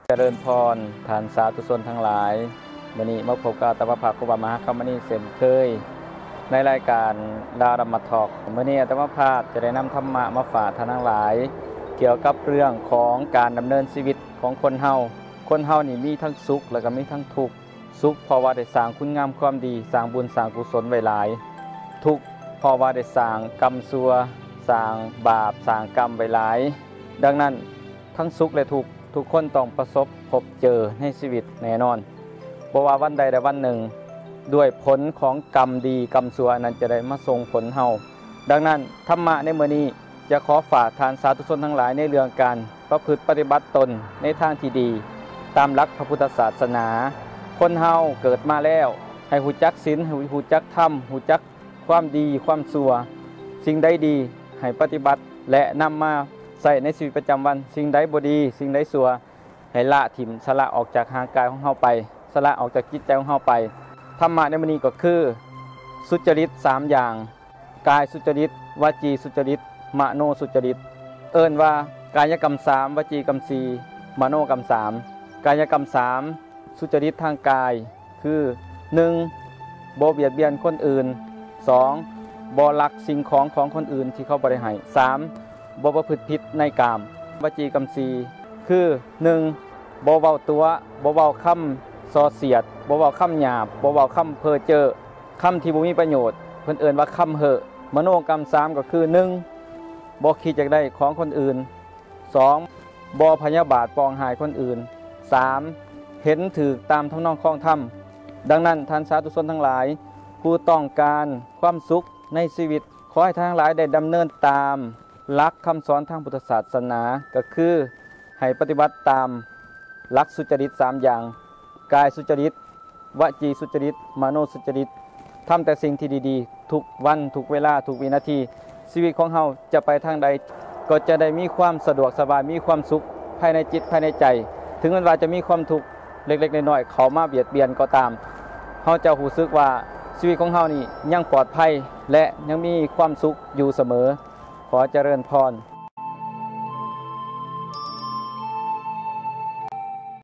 เจริญพรฐานสาธุชนทั้งหลายวันนี้มาพบกับอัตมาภาพครูบามหาคัมมณีเช่นเคยในรายการดารัมมัททอกวันนี้อัตมาภาพจะได้นำธรรมะมาฝากท่านทั้งหลายเกี่ยวกับเรื่องของการดำเนินชีวิตของคนเฮานี่มีทั้งสุขและก็มีทั้งทุกข์สุขเพราะว่าได้สร้างคุณงามความดีสร้างบุญสร้างกุศลไว้หลายทุกข์เพราะว่าได้สร้างกรรมชั่วสร้างบาปสร้างกรรมไว้หลายดังนั้นทั้งสุขและทุกข์ทุกคนต้องประสบพบเจอในชีวิตแน่นอนเพราะว่าวันใดแต่วันหนึ่งด้วยผลของกรรมดีกรรมชั่วนั้นจะได้มาส่งผลเฮาดังนั้นธรรมะในมื้อนี้จะขอฝากทานสาธุชนทั้งหลายในเรื่องการประพฤติปฏิบัติตนในทางที่ดีตามหลักพระพุทธศาสนาคนเฮาเกิดมาแล้วให้หูจักศีลหูจักธรรมหูจักความดีความชั่วสิ่งใดดีให้ปฏิบัติและนำมาใส่ในชีวิตประจำวันสิ่งใดบ่ดีสิ่งใดชั่วให้ละถิ่มสละออกจากห่างกายของเฮาไปสละออกจากจิตใจของเฮาไปธรรมะในมื้อนี้ก็คือสุจริต3อย่างกายสุจริตวจีสุจริตมโนสุจริตเอิ้นว่ากายกรรม3วจีกรรม4มโนกรรม3กายกรรม3สุจริตทางกายคือ1บ่เบียดเบียนคนอื่น2บ่ลักสิ่งของของคนอื่นที่เขาบ่ได้ให้3บ่ประพฤติผิดในกามวจีกรรม4คือ1บ่เว้าตัวบ่เว้าคำส่อเสียดบ่เว้าคำหยาบบ่เว้าคำเพ้อเจ้อคำที่บ่มีประโยชน์เพิ่นเอิ้นว่าคำเห่อมโนกรรม3ก็คือ1บ่คิดอยากได้ของคนอื่น2บ่พยาบาทปองหายคนอื่น3เห็นถูกตามทำนองครองธรรมดังนั้นท่านสาธุชนทั้งหลายผู้ต้องการความสุขในชีวิตขอให้ท่านทั้งหลายได้ดำเนินตามหลักคำสอนทางพุทธศาสนาก็คือให้ปฏิบัติตามหลักสุจริต3อย่างกายสุจริตวจีสุจริตมโนสุจริตทำแต่สิ่งที่ดีๆทุกวันทุกเวลาทุกวินาทีชีวิตของเฮาจะไปทางใดก็จะได้มีความสะดวกสบายมีความสุขภายในจิตภายในใจถึงแม้ว่าจะมีความทุกข์เล็กๆน้อยๆเข้ามาเบียดเบียนก็ตามเฮาจะรู้สึกว่าชีวิตของเฮานี่ยังปลอดภัยและยังมีความสุขอยู่เสมอขอเจริญพร